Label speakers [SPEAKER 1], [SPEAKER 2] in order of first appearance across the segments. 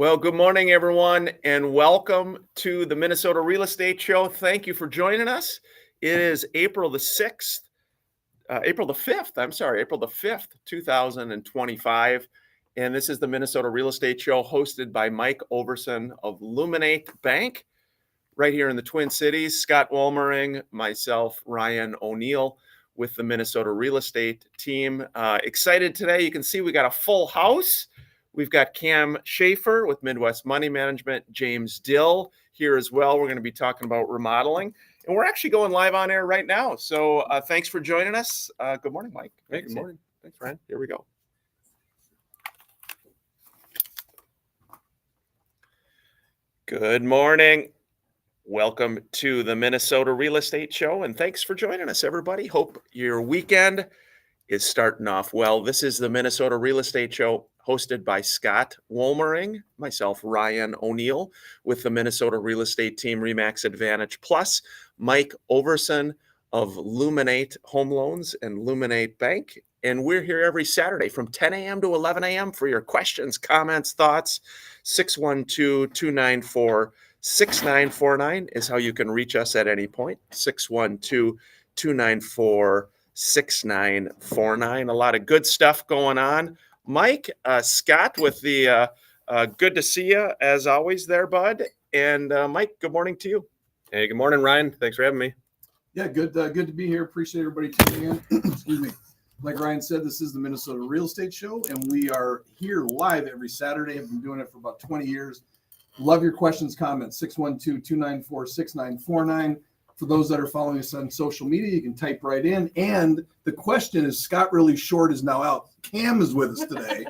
[SPEAKER 1] Well, good morning, everyone, and welcome to the Minnesota Real Estate Show. Thank you for joining us. It is April the 5th, 2025. And this is the Minnesota Real Estate Show hosted by Mike Overson of Luminate Bank right here in the Twin Cities. Scott Wolmering, myself, Ryan O'Neill with the Minnesota Real Estate team. Excited today. You can see we got a full house. We've got Cam Schaefer with Midwest Money Management, James Dill here as well. We're going to be talking about remodeling, and we're actually going live on air right now. So thanks for joining us. Good morning, Mike.
[SPEAKER 2] Hey, good morning.
[SPEAKER 1] Thanks, Ryan. Here we go. Good morning. Welcome to the Minnesota Real Estate Show, and thanks for joining us, everybody. Hope your weekend is starting off well. This is the Minnesota Real Estate Show hosted by Scott Wolmering, myself, Ryan O'Neill, with the Minnesota Real Estate team, RE/MAX Advantage Plus, Mike Overson of Luminate Home Loans and Luminate Bank. And we're here every Saturday from 10 a.m. to 11 a.m. for your questions, comments, thoughts. 612-294-6949 is how you can reach us at any point. 612-294-6949. A lot of good stuff going on. Mike, Scott with the good to see you as always there, bud. And Mike, good morning to you.
[SPEAKER 2] Hey, good morning, Ryan. Thanks for having me.
[SPEAKER 3] Yeah, good to be here. Appreciate everybody tuning in. Excuse me. Like Ryan said, this is the Minnesota Real Estate Show, and we are here live every Saturday. I've been doing it for about 20 years. Love your questions, comments, 612-294-6949. For those that are following us on social media, you can type right in. And the question is, Scott Really Short is now out. Cam is with us today.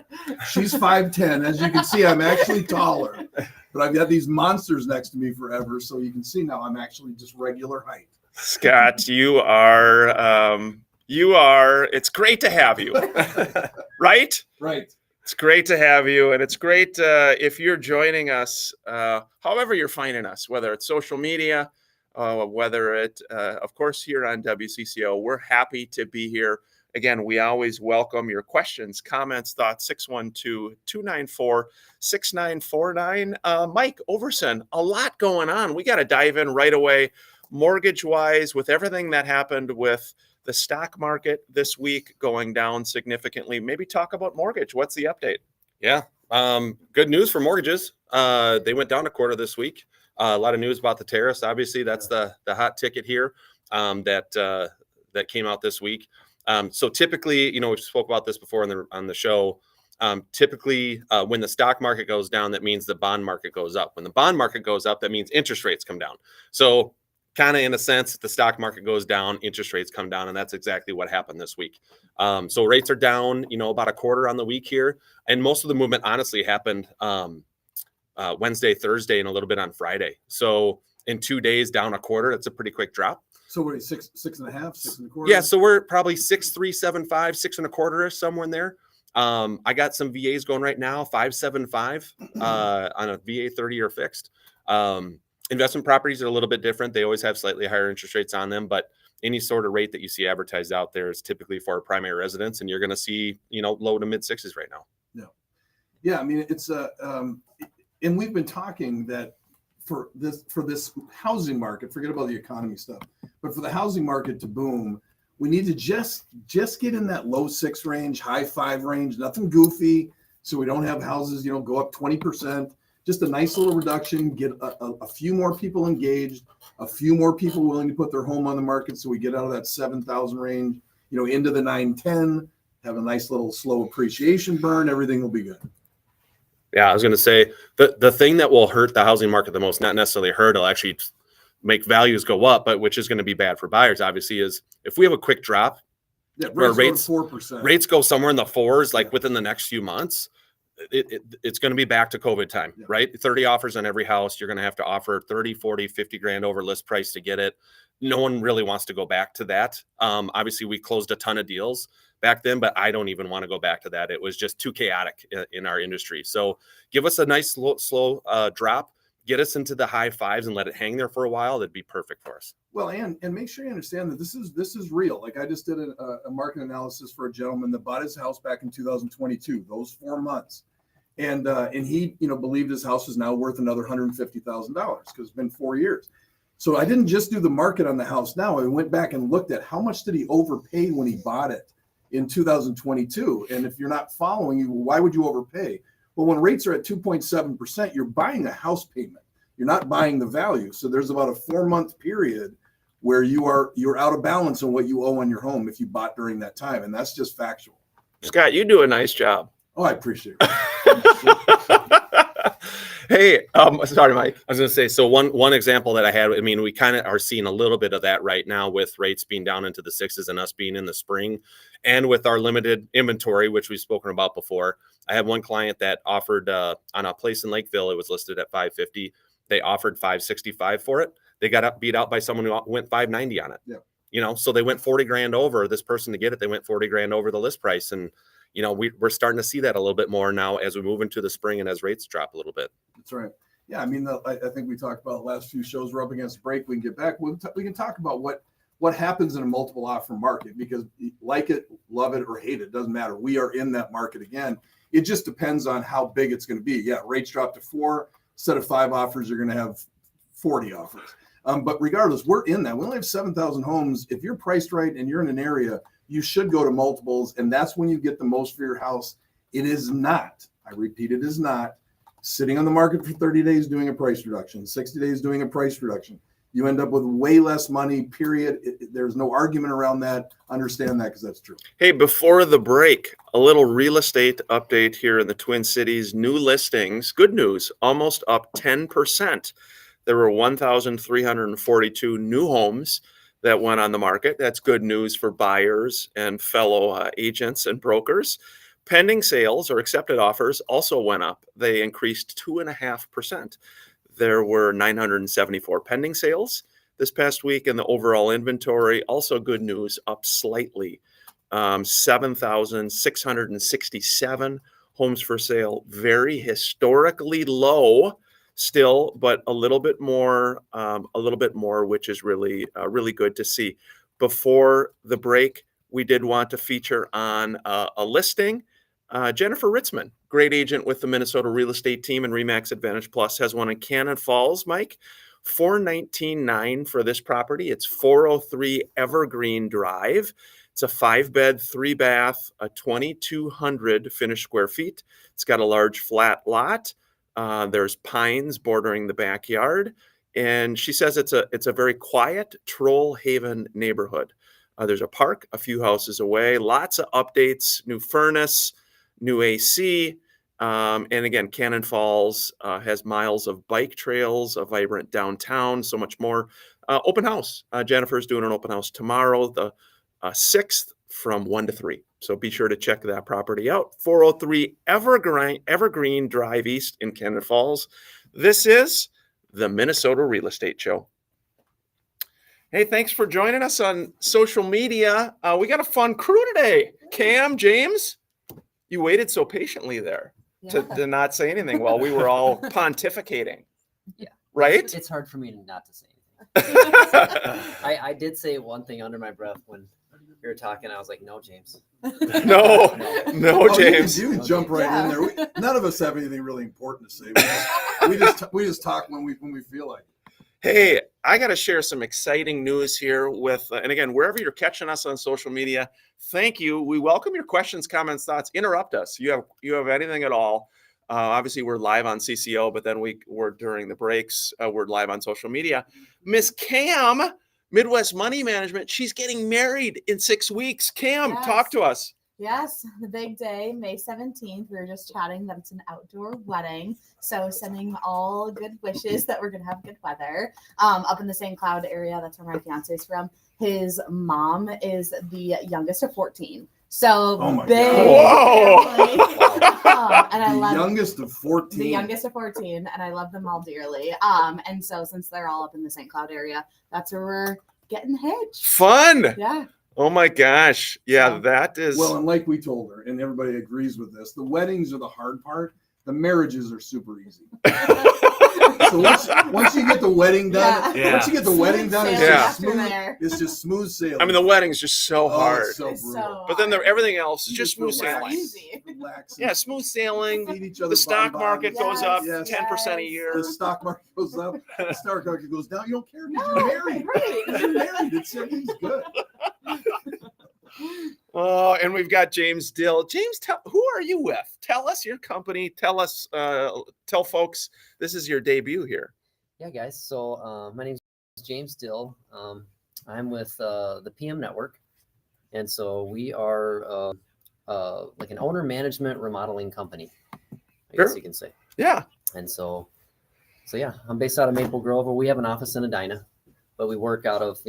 [SPEAKER 3] She's 5'10". As you can see, I'm actually taller. But I've got these monsters next to me forever. So you can see now I'm actually just regular height.
[SPEAKER 1] Scott, you are, it's great to have you, right?
[SPEAKER 3] Right.
[SPEAKER 1] It's great to have you. And it's great if you're joining us, however you're finding us, whether it's social media, whether it, of course, here on WCCO, we're happy to be here. Again, we always welcome your questions, comments, thoughts, 612-294-6949. Mike Overson, a lot going on. We got to dive in right away, mortgage-wise, with everything that happened with the stock market this week going down significantly. Maybe talk about mortgage. What's the update?
[SPEAKER 2] Yeah, good news for mortgages. They went down a quarter this week. A lot of news about the tariffs. Obviously, that's the hot ticket here that came out this week. So typically, we spoke about this before on the show. Typically, when the stock market goes down, that means the bond market goes up. When the bond market goes up, that means interest rates come down. So kind of in a sense, if the stock market goes down, interest rates come down, and that's exactly what happened this week. So rates are down, about a quarter on the week here, and most of the movement honestly happened Wednesday, Thursday, and a little bit on Friday. So in 2 days, down a quarter. That's a pretty quick drop.
[SPEAKER 3] So what are you, 6.5, 6.25?
[SPEAKER 2] Yeah, so we're probably 6.375, 6.25, somewhere in there. I got some VAs going right now, 5.75 on a VA 30-year fixed. Investment properties are a little bit different. They always have slightly higher interest rates on them, but any sort of rate that you see advertised out there is typically for a primary residence, and you're going to see, low to mid sixes right now.
[SPEAKER 3] Yeah. I mean, it's and we've been talking that for this housing market, forget about the economy stuff, but for the housing market to boom, we need to just get in that low 6 range, high 5 range, nothing goofy, so we don't have houses, go up 20%. Just a nice little reduction, get a few more people engaged, a few more people willing to put their home on the market, so we get out of that 7,000 range, into the 9-10, have a nice little slow appreciation burn, everything will be good.
[SPEAKER 2] Yeah, I was going to say the thing that will hurt the housing market the most, not necessarily hurt, it'll actually make values go up, but which is going to be bad for buyers, obviously, is if we have a quick drop, where rates 4%, rates go somewhere in the 4s, like within the next few months. It's going to be back to COVID time, right? 30 offers on every house. You're going to have to offer 30, 40, 50 grand over list price to get it. No one really wants to go back to that. Obviously, we closed a ton of deals back then, but I don't even want to go back to that. It was just too chaotic in our industry. So give us a nice slow drop, get us into the high 5s and let it hang there for a while. That'd be perfect for us.
[SPEAKER 3] Well, and make sure you understand that this is real. Like I just did a market analysis for a gentleman that bought his house back in 2022, those 4 months. And he, believed his house is now worth another $150,000 because it's been 4 years. So I didn't just do the market on the house now. I went back and looked at how much did he overpay when he bought it in 2022. And if you're not following, why would you overpay? Well, when rates are at 2.7%, you're buying a house payment. You're not buying the value. So there's about a 4-month period where you're out of balance on what you owe on your home if you bought during that time. And that's just factual.
[SPEAKER 1] Scott, you do a nice job.
[SPEAKER 3] Oh, I appreciate it.
[SPEAKER 1] Hey, sorry, Mike.
[SPEAKER 2] I was going to say, so one example that I had, I mean, we kind of are seeing a little bit of that right now with rates being down into the 6s and us being in the spring, and with our limited inventory, which we've spoken about before. I had one client that offered on a place in Lakeville, it was listed at $550. They offered $565 for it. They got beat out by someone who went $590 on it.
[SPEAKER 3] Yeah.
[SPEAKER 2] So they went $40,000 over. This person to get it, they went $40,000 over the list price, and we're starting to see that a little bit more now as we move into the spring and as rates drop a little bit.
[SPEAKER 3] That's right. Yeah, I mean, I think we talked about the last few shows. We're up against break. We can get back. We can talk about what happens in a multiple offer market, because like it, love it, or hate it, doesn't matter. We are in that market again. It just depends on how big it's going to be. Yeah, rates drop to 4. Instead of 5 offers, you're going to have 40 offers. But regardless, we're in that. We only have 7,000 homes. If you're priced right and you're in an area, you should go to multiples, and that's when you get the most for your house. It is not, I repeat, it is not sitting on the market for 30 days doing a price reduction, 60 days doing a price reduction. You end up with way less money, period. There's no argument around that. Understand that, because that's true.
[SPEAKER 1] Hey, before the break, a little real estate update here in the Twin Cities. New listings, good news, almost up 10%. There were 1,342 new homes that went on the market. That's good news for buyers and fellow agents and brokers. Pending sales or accepted offers also went up. They increased 2.5%. There were 974 pending sales this past week, and the overall inventory, also good news, up slightly. 7,667 homes for sale. Very historically low still, but a little bit more, which is really good to see. Before the break, we did want to feature on a listing. Jennifer Ritzman, great agent with the Minnesota real estate team and RE/MAX Advantage Plus, has one in Cannon Falls, Mike. $419,900 for this property. It's 403 Evergreen Drive. It's a 5-bed, 3-bath, a 2,200 finished square feet. It's got a large flat lot. There's pines bordering the backyard, and she says it's a very quiet Troll Haven neighborhood. There's a park a few houses away. Lots of updates: new furnace, new AC, and again, Cannon Falls has miles of bike trails, a vibrant downtown, so much more. Open house. Jennifer's doing an open house tomorrow, the 6th, from 1 to 3. So be sure to check that property out. 403 Evergreen Drive East in Cannon Falls. This is the Minnesota Real Estate Show. Hey, thanks for joining us on social media. We got a fun crew today. Cam, James, you waited so patiently there to not say anything while we were all pontificating.
[SPEAKER 4] Yeah.
[SPEAKER 1] Right?
[SPEAKER 4] It's hard for me not to say anything. I did say one thing under my breath when you were talking. I was like, no, James.
[SPEAKER 1] No, James.
[SPEAKER 3] You can jump right in there. None of us have anything really important to say. We just talk when we feel like it.
[SPEAKER 1] Hey, I got to share some exciting news here with, and again, wherever you're catching us on social media, thank you. We welcome your questions, comments, thoughts. Interrupt us. You have anything at all. Obviously, we're live on CCO, but then we're during the breaks. We're live on social media. Miss Cam, Midwest Money Management, she's getting married in 6 weeks. Cam,
[SPEAKER 5] Yes.
[SPEAKER 1] Talk to us.
[SPEAKER 5] Yes, the big day, May 17th. We were just chatting that it's an outdoor wedding. So sending all good wishes that we're going to have good weather. Up in the St. Cloud area, that's where my fiance is from. His mom is the youngest of 14. So
[SPEAKER 3] Oh my
[SPEAKER 5] big
[SPEAKER 1] God.
[SPEAKER 5] family. And I
[SPEAKER 3] The
[SPEAKER 5] love
[SPEAKER 3] youngest of 14.
[SPEAKER 5] the youngest of 14, and I love them all dearly. And so since they're all up in the St. Cloud area, that's where we're getting hitched.
[SPEAKER 1] Fun.
[SPEAKER 5] Yeah.
[SPEAKER 1] Oh my gosh. Yeah,
[SPEAKER 5] So-
[SPEAKER 1] that is.
[SPEAKER 3] Well, and like we told her, and everybody agrees with this, the weddings are the hard part. The marriages are super easy. So once you get the wedding done,
[SPEAKER 1] Yeah.
[SPEAKER 3] once you get the wedding done, it's
[SPEAKER 1] Yeah.
[SPEAKER 3] just
[SPEAKER 5] After
[SPEAKER 3] smooth.
[SPEAKER 5] there.
[SPEAKER 3] It's just smooth sailing.
[SPEAKER 1] I mean, the wedding's just so
[SPEAKER 3] Oh,
[SPEAKER 1] hard.
[SPEAKER 3] it's so
[SPEAKER 5] It's
[SPEAKER 3] brutal.
[SPEAKER 5] so
[SPEAKER 1] But then
[SPEAKER 5] hard.
[SPEAKER 1] everything else is
[SPEAKER 3] You
[SPEAKER 1] just smooth
[SPEAKER 3] relax,
[SPEAKER 1] sailing.
[SPEAKER 5] Easy.
[SPEAKER 3] relax,
[SPEAKER 1] Yeah, smooth sailing.
[SPEAKER 3] feed each other
[SPEAKER 1] The stock
[SPEAKER 3] bonbons.
[SPEAKER 1] market goes up
[SPEAKER 3] Yes.
[SPEAKER 1] 10% a
[SPEAKER 5] Yes.
[SPEAKER 1] year.
[SPEAKER 3] The stock market goes up. The stock market goes down. You don't care because
[SPEAKER 5] No,
[SPEAKER 3] you're married.
[SPEAKER 5] right.
[SPEAKER 3] You're married. It's everything's good.
[SPEAKER 1] Oh, and we've got James Dill. James, who are you with? Tell us your company. Tell us, tell folks, this is your debut here.
[SPEAKER 4] Yeah, guys. So my name is James Dill. I'm with the PM Network, and so we are like an owner management remodeling company, I guess
[SPEAKER 1] Sure.
[SPEAKER 4] you can say.
[SPEAKER 1] Yeah.
[SPEAKER 4] And so yeah, I'm based out of Maple Grove. We have an office in Edina, but we work out of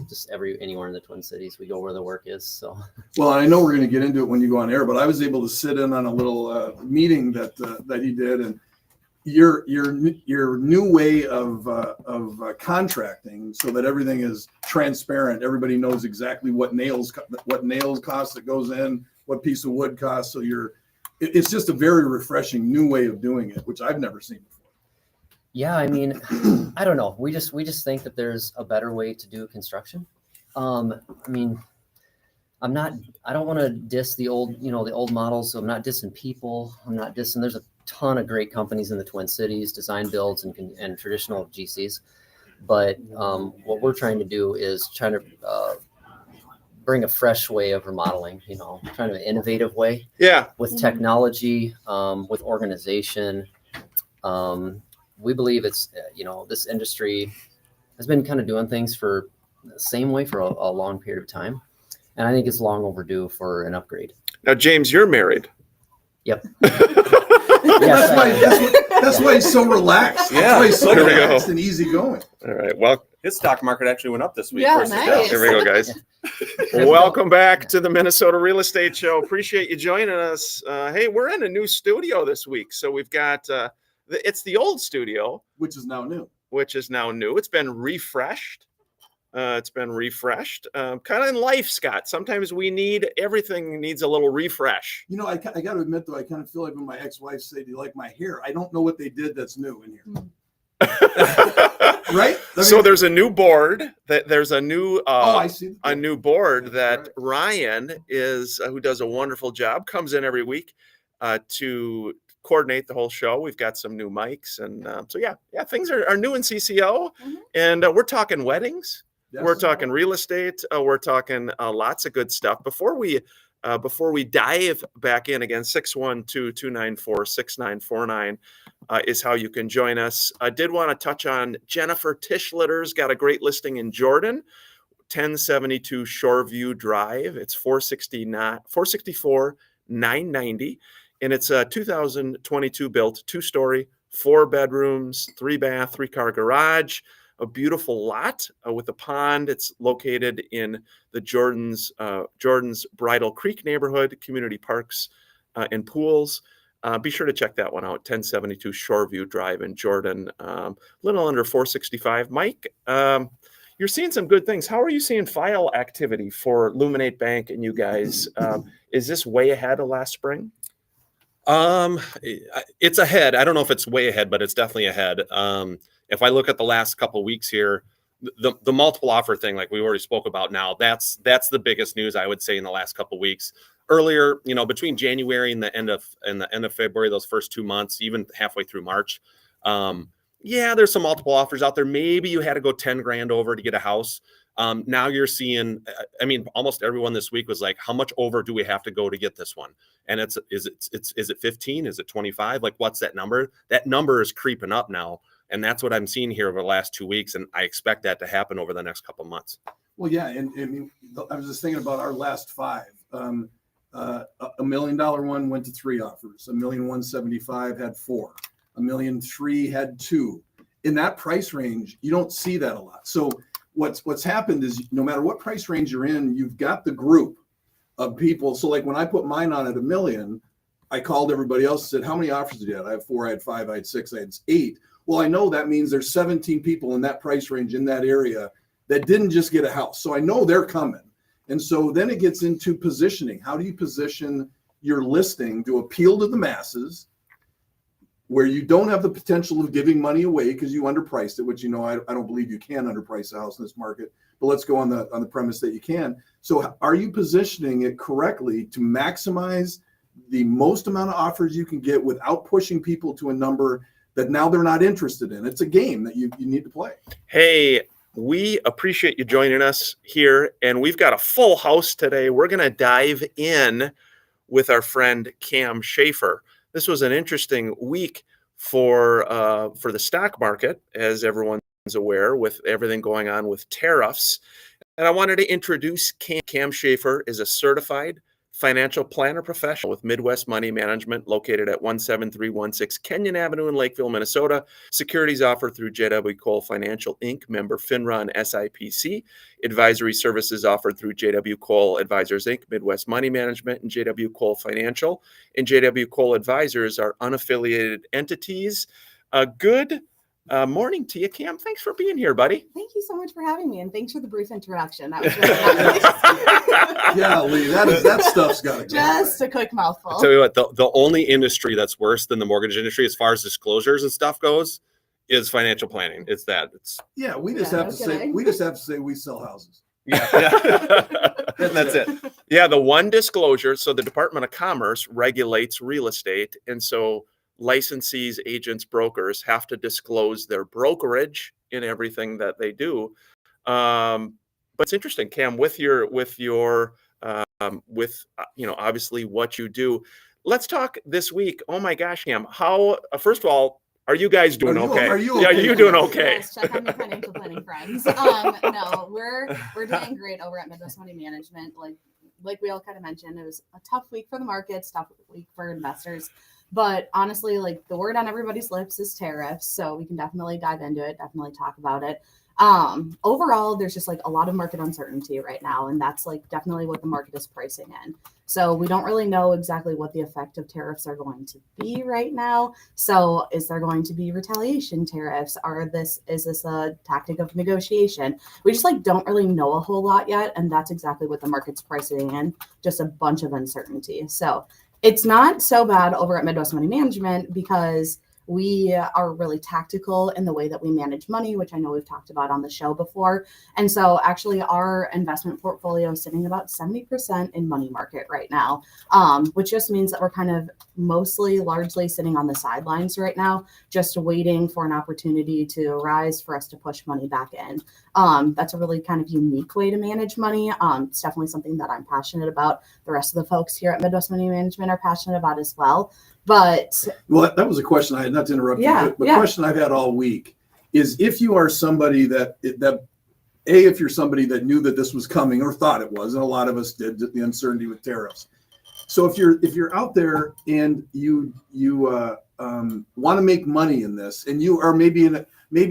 [SPEAKER 4] just anywhere in the Twin Cities. We go where the work is. So
[SPEAKER 3] Well, I know we're going to get into it when you go on air, but I was able to sit in on a little meeting that he did, and your new way of contracting, so that everything is transparent. Everybody knows exactly what nails cost that goes in, what piece of wood costs. So it's just a very refreshing new way of doing it, which I've never seen before.
[SPEAKER 4] yeah, I mean, I don't know. We just think that there's a better way to do construction. I mean, I don't want to diss the old models. So I'm not dissing people. I'm not dissing. There's a ton of great companies in the Twin Cities, design builds and traditional GCs. But what we're trying to do is trying to bring a fresh way of remodeling, trying to an innovative way
[SPEAKER 1] Yeah.
[SPEAKER 4] with technology, with organization. We believe it's, this industry has been kind of doing things for the same way for a long period of time. And I think it's long overdue for an upgrade.
[SPEAKER 1] Now, James, you're married.
[SPEAKER 4] Yep.
[SPEAKER 3] That's why he's so relaxed.
[SPEAKER 2] Yeah.
[SPEAKER 3] That's why he's so
[SPEAKER 1] There we go.
[SPEAKER 3] relaxed and easygoing.
[SPEAKER 1] All right. Well,
[SPEAKER 2] His stock market actually went up this week.
[SPEAKER 5] Yeah,
[SPEAKER 2] versus
[SPEAKER 5] nice.
[SPEAKER 2] down.
[SPEAKER 1] there we go, guys. Welcome back to the Minnesota Real Estate Show. Appreciate you joining us. Hey, we're in a new studio this week. So we've got, it's the old studio,
[SPEAKER 3] Which is now new.
[SPEAKER 1] which is now new. It's been refreshed. Kind of in life, Scott. Sometimes everything needs a little refresh.
[SPEAKER 3] You know, I got to admit, though, I kind of feel like when my ex-wife say, "Do you like my hair?" I don't know what they did that's new in here. Right? I
[SPEAKER 1] So
[SPEAKER 3] mean-
[SPEAKER 1] there's a new board. There's a new
[SPEAKER 3] I see.
[SPEAKER 1] a new board that
[SPEAKER 3] That's
[SPEAKER 1] Ryan is who does a wonderful job, comes in every week to coordinate the whole show. We've got some new mics, and so things are new in CCO,
[SPEAKER 5] Mhm.
[SPEAKER 1] and we're talking weddings.
[SPEAKER 3] Yes.
[SPEAKER 1] We're talking real estate. We're talking lots of good stuff. Before we dive back in again, 612-294-6949 is how you can join us. I did want to touch on Jennifer Tischlitter's got a great listing in Jordan, 1072 Shoreview Drive. It's 464,990, and it's a 2022 built 2-story, 4 bedrooms, 3 bath, 3-car garage. A beautiful lot with a pond. It's located in the Jordan's Bridal Creek neighborhood, community parks and pools. Be sure to check that one out, 1072 Shoreview Drive in Jordan, little under 465. Mike, you're seeing some good things. How are you seeing file activity for Luminate Bank and you guys? Is this way ahead of last spring?
[SPEAKER 2] It's ahead. I don't know if it's way ahead, but it's definitely ahead. If I look at the last couple of weeks here, the multiple offer thing, like we already spoke about now, that's the biggest news I would say in the last couple of weeks. Earlier, between January and the end of February, those first 2 months, even halfway through March, there's some multiple offers out there. Maybe you had to go 10 grand over to get a house. Now you're seeing, almost everyone this week was like, how much over do we have to go to get this one? And is it 15? Is it 25? Like, what's that number? That number is creeping up now. And that's what I'm seeing here over the last 2 weeks. And I expect that to happen over the next couple of months.
[SPEAKER 3] Well, yeah. And I was just thinking about our last 5. $1 million one went to 3 offers. $1,175,000 had 4. $1,003,000 had 2. In that price range, you don't see that a lot. So what's happened is no matter what price range you're in, you've got the group of people. So like when I put mine on at $1 million, I called everybody else and said, how many offers did you have? I have 4, I had 5, I had 6, I had 8. Well, I know that means there's 17 people in that price range in that area that didn't just get a house. So I know they're coming. And so then it gets into positioning. How do you position your listing to appeal to the masses where you don't have the potential of giving money away because you underpriced it, which I don't believe you can underprice a house in this market. But let's go on the premise that you can. So are you positioning it correctly to maximize the most amount of offers you can get without pushing people to a number that now they're not interested in? It's a game that you need to play.
[SPEAKER 1] Hey, we appreciate you joining us here, and we've got a full house today. We're going to dive in with our friend Cam Schaefer. This was an interesting week for the stock market, as everyone's aware, with everything going on with tariffs. And I wanted to introduce Cam. Cam Schaefer is a certified financial planner professional with Midwest Money Management, located at 17316 Kenyon Avenue in Lakeville, Minnesota. Securities offered through JW Cole Financial Inc., member FINRA and SIPC. Advisory services offered through JW Cole Advisors Inc., Midwest Money Management, and JW Cole Financial. And JW Cole Advisors are unaffiliated entities. Good morning to you, Cam. Thanks for being here, buddy.
[SPEAKER 5] Thank you so much for having me, and thanks for the brief introduction. That was really nice.
[SPEAKER 3] Yeah, Lee, that stuff's got to go.
[SPEAKER 5] Just a quick mouthful.
[SPEAKER 2] I'll tell you what, the only industry that's worse than the mortgage industry as far as disclosures and stuff goes is financial planning. It's
[SPEAKER 3] Yeah, we just
[SPEAKER 5] Yeah,
[SPEAKER 3] have
[SPEAKER 5] no
[SPEAKER 3] to
[SPEAKER 5] kidding.
[SPEAKER 3] say we sell houses.
[SPEAKER 1] Yeah. That's it. Yeah, the one disclosure. So the Department of Commerce regulates real estate. And so licensees, agents, brokers have to disclose their brokerage in everything that they do. But it's interesting, Cam, with obviously what you do. Let's talk this week. Oh my gosh, Cam, how, first of all, are you guys doing okay?
[SPEAKER 3] Are you
[SPEAKER 1] Yeah,
[SPEAKER 3] okay?
[SPEAKER 1] are you doing okay?
[SPEAKER 5] Yes, check on your financial planning friends. No, we're doing great over at Midwest Money Management. Like we all kind of mentioned, it was a tough week for the markets, tough week for investors. But honestly, like the word on everybody's lips is tariffs. So we can definitely dive into it, definitely talk about it. Overall, there's just like a lot of market uncertainty right now. And that's like definitely what the market is pricing in. So we don't really know exactly what the effect of tariffs are going to be right now. So is there going to be retaliation tariffs? Is this a tactic of negotiation? We just like don't really know a whole lot yet. And that's exactly what the market's pricing in, just a bunch of uncertainty. So it's not so bad over at Midwest Money Management because we are really tactical in the way that we manage money, which I know we've talked about on the show before. And so actually our investment portfolio is sitting about 70% in money market right now, which just means that we're kind of largely sitting on the sidelines right now, just waiting for an opportunity to arise for us to push money back in. That's a really kind of unique way to manage money. It's definitely something that I'm passionate about. The rest of the folks here at Midwest Money Management are passionate about as well. But
[SPEAKER 3] Well, that was a question I had, not to interrupt
[SPEAKER 5] Yeah,
[SPEAKER 3] you, but the
[SPEAKER 5] yeah.
[SPEAKER 3] question I've had all week is if you are somebody if you're somebody that knew that this was coming or thought it was, and a lot of us did, the uncertainty with tariffs. So if you're out there and you want to make money in this, and you are maybe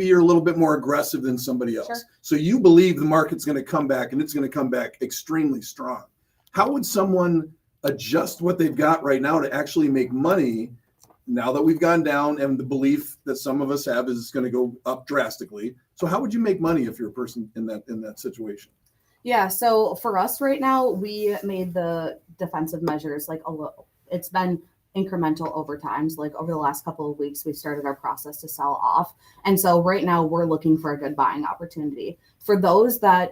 [SPEAKER 3] you're a little bit more aggressive than somebody else.
[SPEAKER 5] Sure.
[SPEAKER 3] So you believe the market's going to come back, and it's going to come back extremely strong. How would someone adjust what they've got right now to actually make money now that we've gone down, and the belief that some of us have is it's going to go up drastically? So how would you make money if you're a person in that situation?
[SPEAKER 5] yeah, so for us right now, we made the defensive measures it's been incremental over time. So like over the last couple of weeks, we've started our process to sell off. And so right now we're looking for a good buying opportunity. For those that,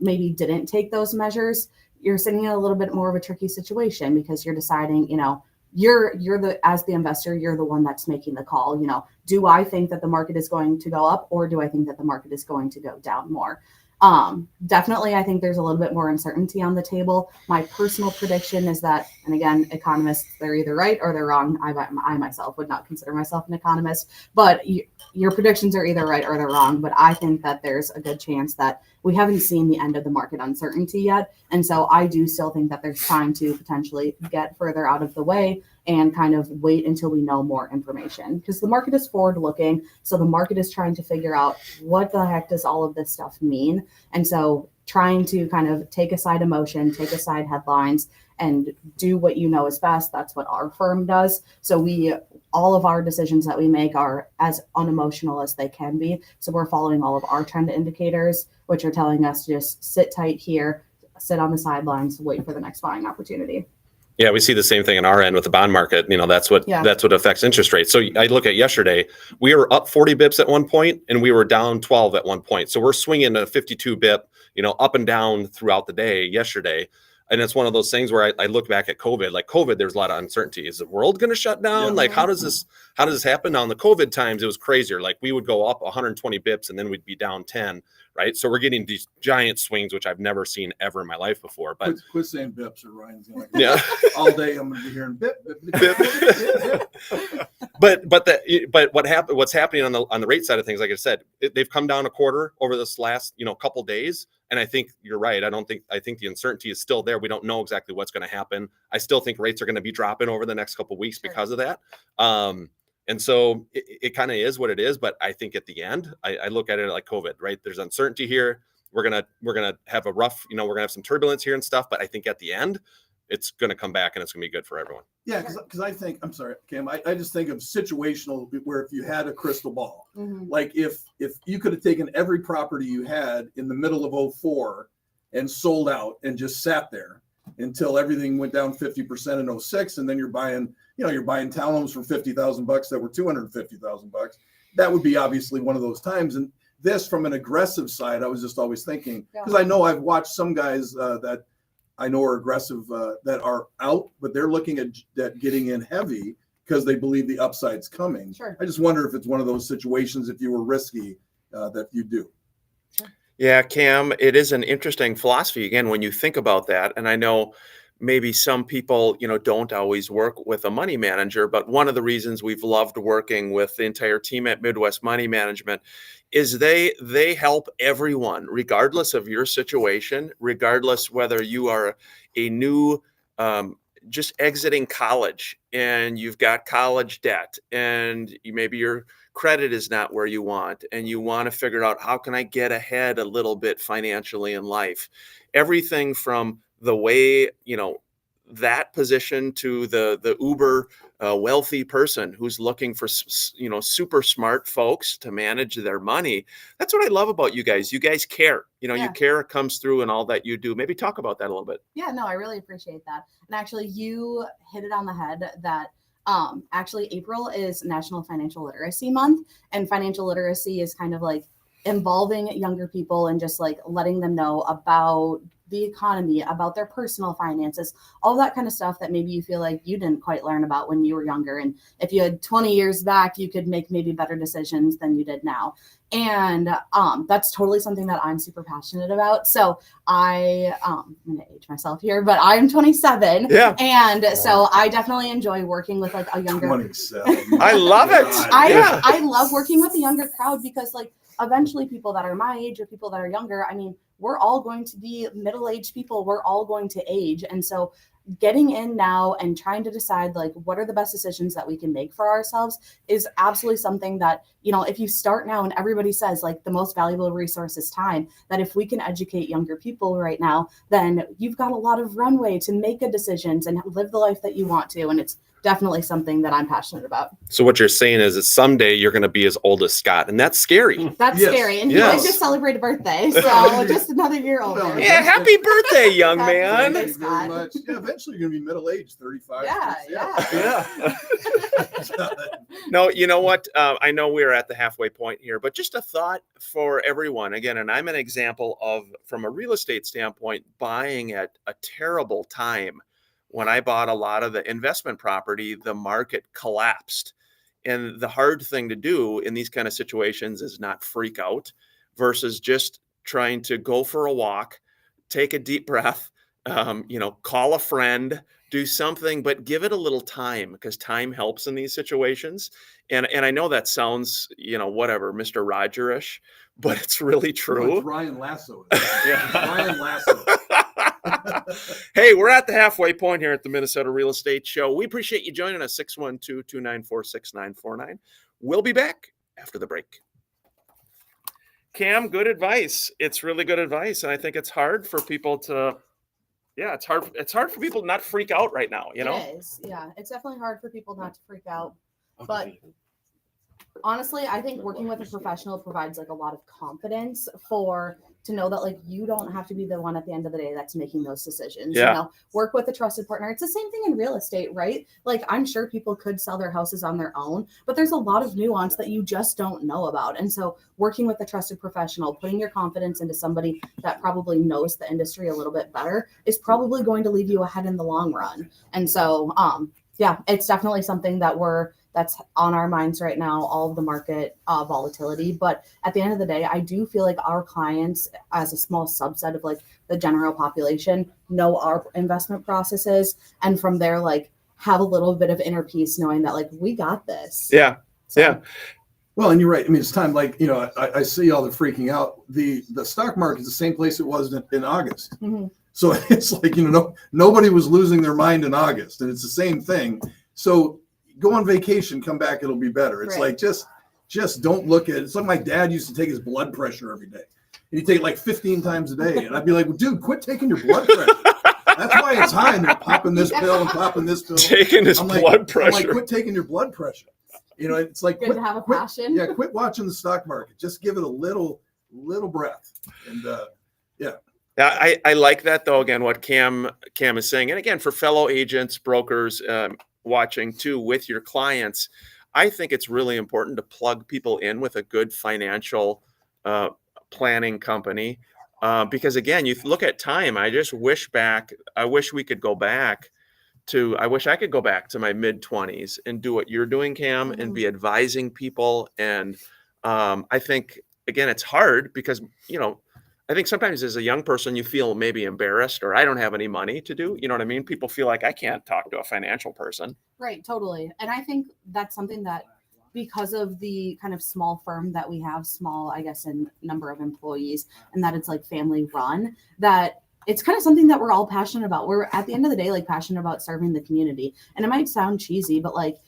[SPEAKER 5] maybe didn't take those measures, you're sitting in a little bit more of a tricky situation because you're deciding, as the investor, you're the one that's making the call. Do I think that the market is going to go up, or do I think that the market is going to go down more? Definitely, I think there's a little bit more uncertainty on the table. My personal prediction is that, and again, economists, they're either right or they're wrong. I myself would not consider myself an economist, but your predictions are either right or they're wrong. But I think that there's a good chance that we haven't seen the end of the market uncertainty yet. And so I do still think that there's time to potentially get further out of the way and kind of wait until we know more information, because the market is forward looking. So the market is trying to figure out what the heck does all of this stuff mean. And so trying to kind of take aside emotion, take aside headlines, and do what you know is best. That's what our firm does. So all of our decisions that we make are as unemotional as they can be. So we're following all of our trend indicators, which are telling us to just sit tight here, sit on the sidelines, wait for the next buying opportunity.
[SPEAKER 2] Yeah, we see the same thing in our end with the bond market. That's what
[SPEAKER 5] Yeah.
[SPEAKER 2] affects interest rates. So I look at yesterday, we were up 40 bips at one point and we were down 12 at one point. So we're swinging a 52 bip, up and down throughout the day yesterday. And it's one of those things where I look back at COVID, like COVID, there's a lot of uncertainty. Is the world going to shut down?
[SPEAKER 3] Yeah.
[SPEAKER 2] Like, how does this happen? Now in the COVID times, it was crazier. Like we would go up 120 bips and then we'd be down 10, right? So we're getting these giant swings, which I've never seen ever in my life before. But
[SPEAKER 3] Quit saying bips or Ryan's like,
[SPEAKER 2] yeah.
[SPEAKER 3] all day I'm going to be hearing bip, bip, bip, bip, bip.
[SPEAKER 2] but what's happening on the rate side of things, like I said, they've come down a quarter over this last couple days, and I think you're right. I think the uncertainty is still there. We don't know exactly what's going to happen. I still think rates are going to be dropping over the next couple of weeks because of that. And so it kind of is what it is. But I think at the end, I look at it like COVID, right? There's uncertainty here. We're gonna have a rough, we're gonna have some turbulence here and stuff. But I think at the end, it's going to come back and it's going to be good for everyone.
[SPEAKER 3] Yeah, because I think, I'm sorry, Cam, I just think of situational where if you had a crystal ball, like if you could have taken every property you had in the middle of 04 and sold out and just sat there until everything went down 50% in 06, and then you're buying townhomes for $50,000 that were $250,000. That would be obviously one of those times. And this, from an aggressive side, I was just always thinking, because I know I've watched some guys that I know are aggressive that are out, but they're looking at getting in heavy because they believe the upside's coming.
[SPEAKER 5] Sure.
[SPEAKER 3] I just wonder if it's one of those situations, if you were risky, that you do.
[SPEAKER 5] Sure.
[SPEAKER 1] Yeah, Cam, it is an interesting philosophy again when you think about that. And I know maybe some people, don't always work with a money manager, but one of the reasons we've loved working with the entire team at Midwest Money Management is they help everyone, regardless of your situation, regardless whether you are a new, just exiting college and you've got college debt and maybe your credit is not where you want and you want to figure out how can I get ahead a little bit financially in life. Everything from the way, that position to the uber wealthy person who's looking for, super smart folks to manage their money. That's what I love about you guys. You guys care, you care, it comes through in all that you do. Maybe talk about that a little bit.
[SPEAKER 5] Yeah, no, I really appreciate that. And actually you hit it on the head that actually April is National Financial Literacy Month, and financial literacy is kind of like involving younger people and just like letting them know about the economy, about their personal finances, all that kind of stuff that maybe you feel like you didn't quite learn about when you were younger. And if you had 20 years back, you could make maybe better decisions than you did now. And that's totally something that I'm super passionate about. So I'm going to age myself here, but I'm 27.
[SPEAKER 1] Yeah.
[SPEAKER 5] And so I definitely enjoy working with like a younger.
[SPEAKER 3] 27.
[SPEAKER 1] I love it.
[SPEAKER 5] I love working with the younger crowd because like eventually people that are my age or people that are younger, I mean, we're all going to be middle-aged people. We're all going to age. And so getting in now and trying to decide like what are the best decisions that we can make for ourselves is absolutely something that, if you start now and everybody says like the most valuable resource is time, that if we can educate younger people right now, then you've got a lot of runway to make good decisions and live the life that you want to. And it's definitely something that I'm passionate about.
[SPEAKER 2] So what you're saying is that someday you're going to be as old as Scott, and that's scary.
[SPEAKER 5] That's
[SPEAKER 3] Yes.
[SPEAKER 5] scary. And
[SPEAKER 2] Yes.
[SPEAKER 5] he just celebrated a birthday, so just another year older.
[SPEAKER 3] Well,
[SPEAKER 1] Yeah, happy birthday, young
[SPEAKER 5] Happy
[SPEAKER 1] man.
[SPEAKER 3] Thank
[SPEAKER 5] birthday.
[SPEAKER 3] you very much. Yeah, eventually you're going to be middle-aged, 35.
[SPEAKER 5] Yeah.
[SPEAKER 1] No, you know what? I know we're at the halfway point here, but just a thought for everyone. Again, and I'm an example of, from a real estate standpoint, buying at a terrible time. When I bought a lot of the investment property, the market collapsed. And the hard thing to do in these kind of situations is not freak out versus just trying to go for a walk, take a deep breath, call a friend, do something, but give it a little time because time helps in these situations. And I know that sounds, whatever, Mr. Roger-ish, but it's really
[SPEAKER 3] No,
[SPEAKER 1] true.
[SPEAKER 3] it's Ryan Lasso. It's Ryan Lasso.
[SPEAKER 1] Hey, we're at the halfway point here at the Minnesota Real Estate Show. We appreciate you joining us, 612-294-6949. We'll be back after the break. Cam, good advice. It's really good advice. And I think it's hard for people to, it's hard for people to not freak out right now,
[SPEAKER 5] It is. Yeah. It's definitely hard for people not to freak out. But honestly, I think working with a professional provides like a lot of confidence to know that like you don't have to be the one at the end of the day that's making those decisions.
[SPEAKER 1] Yeah.
[SPEAKER 5] You know, work with a trusted partner. It's the same thing in real estate, right? Like I'm sure people could sell their houses on their own, but there's a lot of nuance that you just don't know about. And so working with a trusted professional, putting your confidence into somebody that probably knows the industry a little bit better is probably going to leave you ahead in the long run. And so, yeah, it's definitely something that's on our minds right now, all of the market volatility. But at the end of the day, I do feel like our clients, as a small subset of like the general population, know our investment processes. And from there, like have a little bit of inner peace knowing that like we got this.
[SPEAKER 1] Yeah.
[SPEAKER 5] So,
[SPEAKER 1] Yeah.
[SPEAKER 3] Well, and you're right. I mean, it's time. Like, you know, I see all the freaking out. The stock market is the same place it was in August.
[SPEAKER 5] mhm.
[SPEAKER 3] So it's like, you know, nobody was losing their mind in August, and it's the same thing. So go on vacation, come back, it'll be better. It's
[SPEAKER 5] Right.
[SPEAKER 3] like just don't look at it. It's like my dad used to take his blood pressure every day. And he'd take it like 15 times a day. And I'd be like, well, dude, quit taking your blood pressure. That's why it's high. And they're popping this pill and popping this pill.
[SPEAKER 1] Taking his
[SPEAKER 3] I'm like,
[SPEAKER 1] blood
[SPEAKER 3] I'm like,
[SPEAKER 1] pressure.
[SPEAKER 3] quit taking your blood pressure. You know, it's like
[SPEAKER 5] Good to have a
[SPEAKER 3] quit,
[SPEAKER 5] passion.
[SPEAKER 3] yeah, quit watching the stock market. Just give it a little breath. And
[SPEAKER 1] Yeah, I like that though. Again, what Cam is saying, and again for fellow agents, brokers watching too with your clients, I think it's really important to plug people in with a good financial planning company because again, you look at time. I wish we could go back to. I wish I could go back to my mid-20s and do what you're doing, Cam, and be advising people. And I think again, it's hard because you know. I think sometimes as a young person, you feel maybe embarrassed or I don't have any money to do. You know what I mean? People feel like I can't talk to a financial person.
[SPEAKER 5] Right, totally. And I think that's something that because of the kind of small firm that we have, small, I guess, in number of employees, and that it's like family run, that it's kind of something that we're all passionate about. We're at the end of the day, like passionate about serving the community. And it might sound cheesy, but like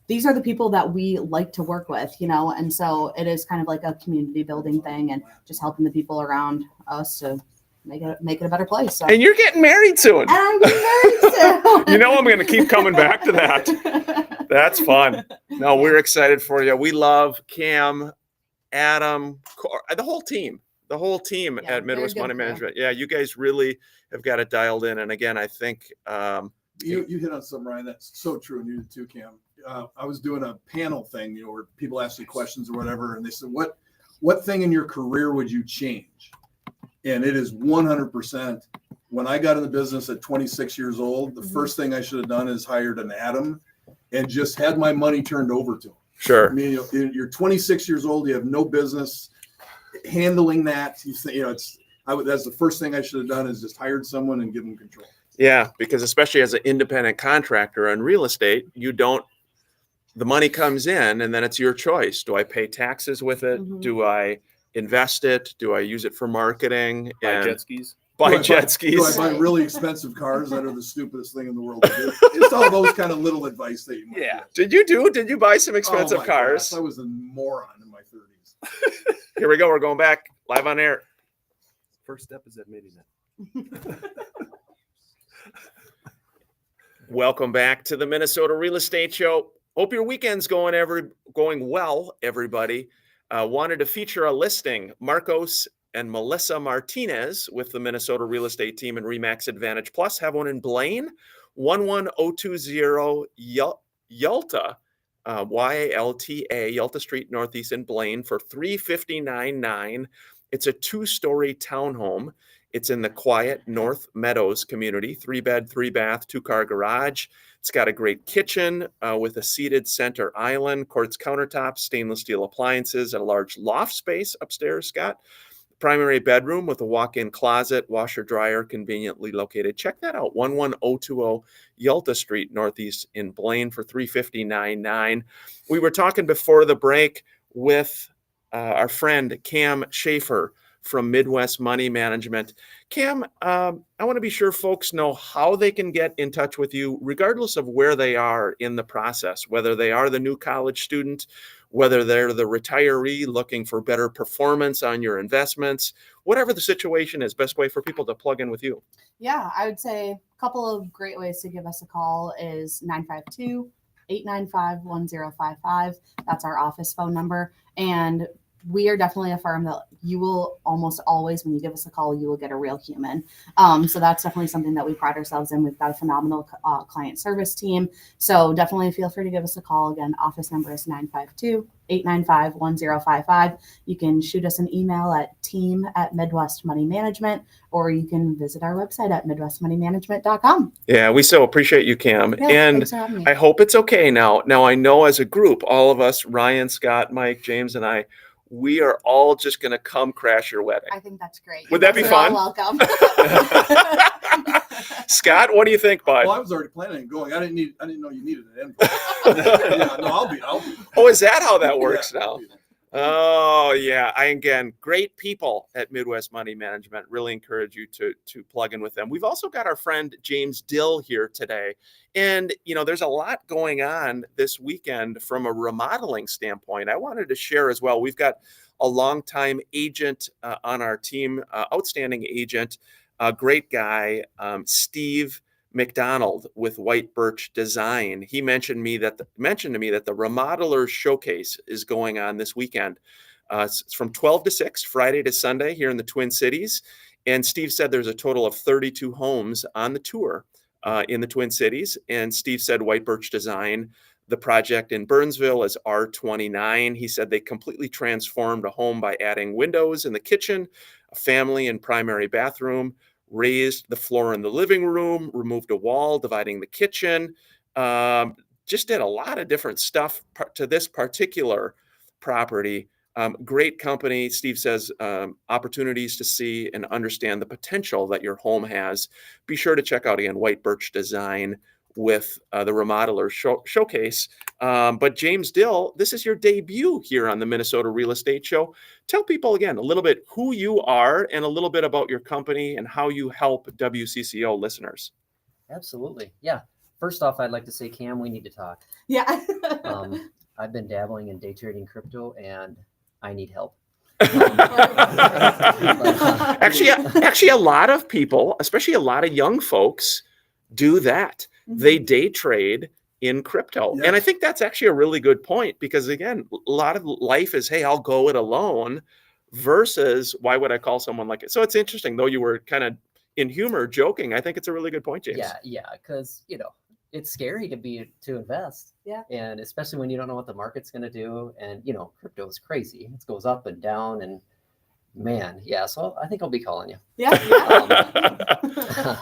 [SPEAKER 5] these are the people that we like to work with, you know? And so it is kind of like a community building thing and just helping the people around us to make it a better place. So.
[SPEAKER 1] And you're getting married soon.
[SPEAKER 5] And I'm getting married soon.
[SPEAKER 1] You know, I'm going to keep coming back to that. That's fun. No, we're excited for you. We love Cam, Adam, the whole team
[SPEAKER 5] Yeah,
[SPEAKER 1] at Midwest
[SPEAKER 5] very
[SPEAKER 1] Money
[SPEAKER 5] good crew.
[SPEAKER 1] Management. Yeah, you guys really have got it dialed in. And again, I think
[SPEAKER 3] you hit on something, Ryan. That's so true. And you did too, Cam. I was doing a panel thing, you know, where people ask you questions or whatever. And they said, what thing in your career would you change? And it is 100%. When I got in the business at 26 years old, the first thing I should have done is hired an Adam and just had my money turned over to him. I
[SPEAKER 1] sure.
[SPEAKER 3] mean, you're 26 years old. You have no business handling that. That's the first thing I should have done is just hired someone and give them control.
[SPEAKER 1] Yeah, because especially as an independent contractor in real estate, the money comes in and then it's your choice. Do I pay taxes with it?
[SPEAKER 5] Mhm.
[SPEAKER 1] Do I invest it? Do I use it for marketing?
[SPEAKER 2] Buy
[SPEAKER 1] And
[SPEAKER 2] jet skis.
[SPEAKER 1] buy
[SPEAKER 3] Do
[SPEAKER 1] jet
[SPEAKER 3] I buy
[SPEAKER 1] skis?
[SPEAKER 3] really expensive cars that are the stupidest thing in the world to do? It's all those kind of little advice that you might
[SPEAKER 1] Yeah.
[SPEAKER 3] get.
[SPEAKER 1] Did you buy some expensive
[SPEAKER 3] Oh my
[SPEAKER 1] cars?
[SPEAKER 3] gosh, I was a moron in my 30s.
[SPEAKER 1] Here we go. We're going back live on air.
[SPEAKER 2] First step is admitting it.
[SPEAKER 1] Welcome back to the Minnesota Real Estate Show. Hope your weekend's going well, everybody. Wanted to feature a listing. Marcos and Melissa Martinez with the Minnesota Real Estate Team and Remax Advantage Plus have one in Blaine, 11020 Yalta, YALTA, Yalta Street Northeast in Blaine for $359,900. It's a 2-story townhome. It's in the quiet North Meadows community, 3-bed, 3-bath, 2-car garage. It's got a great kitchen with a seated center island, quartz countertops, stainless steel appliances, and a large loft space upstairs, Scott. Primary bedroom with a walk-in closet, washer, dryer, conveniently located. Check that out, 11020 Yalta Street, Northeast in Blaine for $359,900. We were talking before the break with our friend Cam Schaefer from Midwest Money Management. Cam, I want to be sure folks know how they can get in touch with you, regardless of where they are in the process, whether they are the new college student, whether they're the retiree looking for better performance on your investments, whatever the situation is, best way for people to plug in with you.
[SPEAKER 5] Yeah, I would say a couple of great ways to give us a call is 952-895-1055. That's our office phone number. And we are definitely a firm that you will almost always, when you give us a call, you will get a real human. So that's definitely something that we pride ourselves in. We've got a phenomenal client service team. So definitely feel free to give us a call. Again, office number is 952-895-1055. You can shoot us an email at team@Midwest Money Management, or you can visit our website at midwestmoneymanagement.com.
[SPEAKER 1] Yeah, we so appreciate you, Cam.
[SPEAKER 5] Yeah,
[SPEAKER 1] And
[SPEAKER 5] thanks for having me.
[SPEAKER 1] I hope it's okay now. Now, I know as a group, all of us, Ryan, Scott, Mike, James, and I, we are all just going to come crash your wedding.
[SPEAKER 5] I think that's great.
[SPEAKER 1] Would that be
[SPEAKER 5] You guys are
[SPEAKER 1] fun?
[SPEAKER 5] all welcome.
[SPEAKER 1] Scott, what do you think, bud?
[SPEAKER 3] Well, I was already planning on going. I didn't know you needed an invite. Yeah, no, I'll be.
[SPEAKER 1] Oh, is that how that works
[SPEAKER 3] Yeah,
[SPEAKER 1] now?
[SPEAKER 3] I'll be there.
[SPEAKER 1] Oh, yeah. Again, great people at Midwest Money Management. Really encourage you to plug in with them. We've also got our friend James Dill here today. And, there's a lot going on this weekend from a remodeling standpoint. I wanted to share as well. We've got a longtime agent on our team, outstanding agent, a great guy, Steve McDonald with White Birch Design. He mentioned to me that the Remodelers Showcase is going on this weekend. It's from 12 to 6, Friday to Sunday here in the Twin Cities. And Steve said there's a total of 32 homes on the tour in the Twin Cities. And Steve said White Birch Design, the project in Burnsville, is R29. He said they completely transformed a home by adding windows in the kitchen, a family and primary bathroom, raised the floor in the living room, removed a wall dividing the kitchen, just did a lot of different stuff to this particular property. Great company. Steve says opportunities to see and understand the potential that your home has. Be sure to check out, again, White Birch Design with the Remodeler Showcase. But James Dill, this is your debut here on the Minnesota Real Estate Show. Tell people again a little bit who you are and a little bit about your company and how you help WCCO listeners.
[SPEAKER 4] Absolutely. Yeah. First off, I'd like to say, Cam, we need to talk.
[SPEAKER 5] Yeah.
[SPEAKER 4] I've been dabbling in day trading crypto and I need help.
[SPEAKER 1] Actually, a lot of people, especially a lot of young folks, do that. They day trade in crypto.
[SPEAKER 3] Yes.
[SPEAKER 1] And I think that's actually a really good point because, again, a lot of life is, hey, I'll go it alone versus why would I call someone like it? So it's interesting, though you were kind of in humor joking. I think it's a really good point, James.
[SPEAKER 4] Yeah. Because, it's scary to invest.
[SPEAKER 5] Yeah.
[SPEAKER 4] And especially when you don't know what the market's going to do. And, crypto is crazy. It goes up and down and man. Yeah. So I think I'll be calling you.
[SPEAKER 5] Yeah.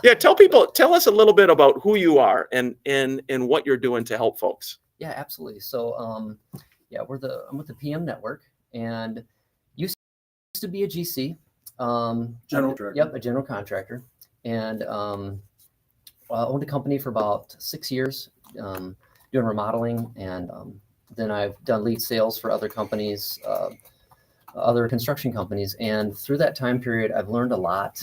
[SPEAKER 1] Yeah. Tell us a little bit about who you are and what you're doing to help folks.
[SPEAKER 4] Yeah, absolutely. So, I'm with the PM Network and used to be a GC.
[SPEAKER 3] General contractor.
[SPEAKER 4] Yep, a general contractor. And owned a company for about 6 years, doing remodeling. And then I've done lead sales for other companies, other construction companies. And through that time period, I've learned a lot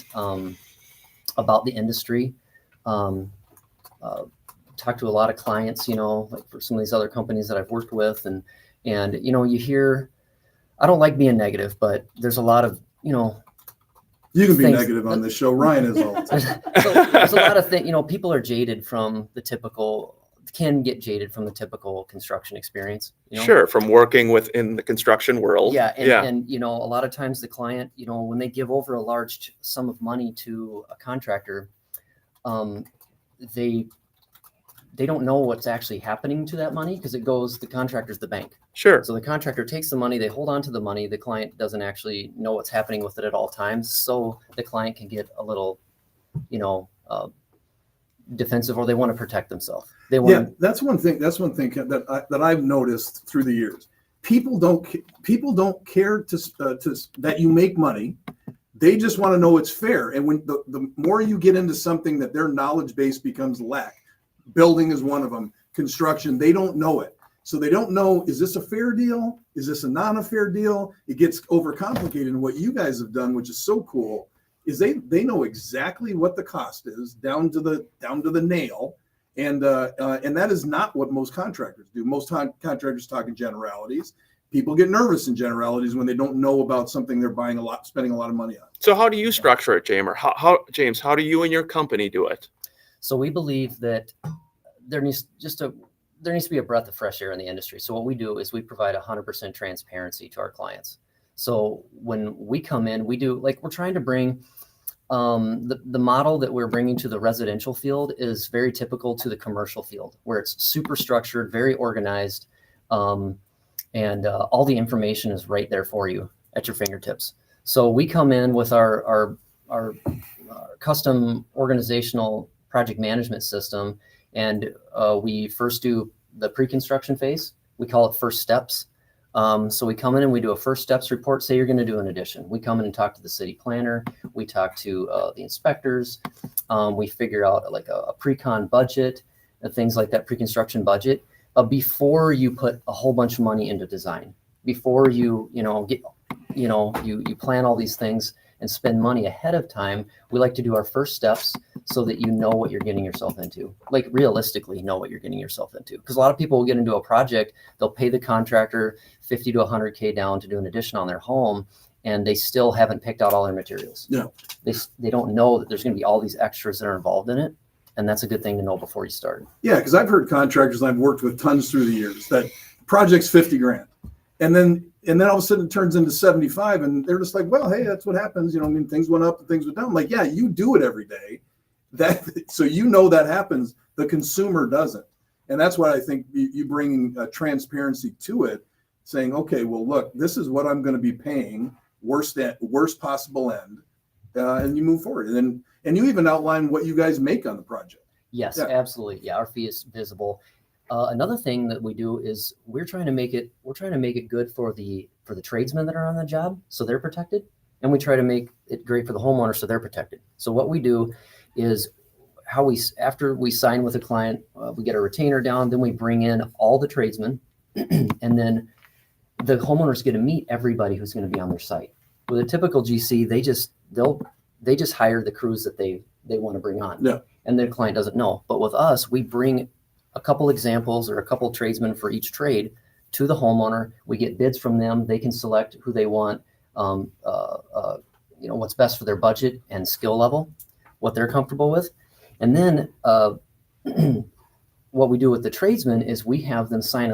[SPEAKER 4] about the industry. Talked to a lot of clients, like for some of these other companies that I've worked with. And you hear, I don't like being negative, but there's a lot of,
[SPEAKER 3] You can be
[SPEAKER 4] things-
[SPEAKER 3] negative on this show. Ryan is all the time.
[SPEAKER 4] there's a lot of things, people are jaded can get jaded from the typical construction experience.
[SPEAKER 1] Sure, from working within the construction world.
[SPEAKER 4] Yeah. And a lot of times the client, when they give over a large sum of money to a contractor, they don't know what's actually happening to that money because the contractor's the bank.
[SPEAKER 1] Sure.
[SPEAKER 4] So the contractor takes the money, they hold on to the money. The client doesn't actually know what's happening with it at all times. So the client can get a little, defensive, or they want to protect themselves.
[SPEAKER 3] That's one thing that I've noticed through the years. People don't care that you make money. They just want to know it's fair. And when the more you get into something that their knowledge base becomes lack, building is one of them, construction, they don't know it. So they don't know, is this a fair deal? Is this a non-fair deal? It gets overcomplicated. And what you guys have done, which is so cool, is they know exactly what the cost is down to the nail. And that is not what most contractors do. Most contractors talk in generalities. People get nervous in generalities when they don't know about something they're spending a lot of money on.
[SPEAKER 1] So how do you structure it, James? How do you and your company do it?
[SPEAKER 4] So we believe that there needs to be a breath of fresh air in the industry. So what we do is we provide 100% transparency to our clients. So when we come in, we do like we're trying to bring the model that we're bringing to the residential field is very typical to the commercial field, where it's super structured, very organized, and all the information is right there for you at your fingertips. So we come in with our custom organizational project management system, and we first do the pre-construction phase. We call it first steps. So we come in and we do a first steps report. Say you're going to do an addition. We come in and talk to the city planner. We talk to the inspectors. We figure out like a pre-con budget and things like that, pre-construction budget, before you put a whole bunch of money into design. Before you plan all these things and spend money ahead of time. We like to do our first steps so that you know what you're getting yourself into, like realistically know what you're getting yourself into. Because a lot of people will get into a project, they'll pay the contractor 50 to 100K down to do an addition on their home, and they still haven't picked out all their materials.
[SPEAKER 3] Yeah.
[SPEAKER 4] They don't know that there's going to be all these extras that are involved in it. And that's a good thing to know before you start.
[SPEAKER 3] Yeah, because I've heard contractors, and I've worked with tons through the years, that project's 50 grand. And then all of a sudden it turns into 75, and they're just like, well, hey, that's what happens. I mean, things went up and things went down. I'm like, yeah, you do it every day. So that happens. The consumer doesn't. And that's why I think you bringing transparency to it, saying, okay, well, look, this is what I'm going to be paying, worst possible end, and you move forward. And you even outline what you guys make on the project.
[SPEAKER 4] Yes,
[SPEAKER 3] Yeah.
[SPEAKER 4] absolutely. Yeah, our fee is visible. Another thing that we do is we're trying to make it good for the tradesmen that are on the job, so they're protected, and we try to make it great for the homeowner, so they're protected. So what we do is after we sign with a client, we get a retainer down, then we bring in all the tradesmen, and then the homeowners get to meet everybody who's going to be on their site. With a typical GC, they just hire the crews that they want to bring on,
[SPEAKER 3] Yeah.
[SPEAKER 4] and the client doesn't know. But with us, we bring a couple examples or a couple tradesmen for each trade to the homeowner. We get bids from them. They can select who they want, what's best for their budget and skill level, what they're comfortable with. And then what we do with the tradesmen is we have them sign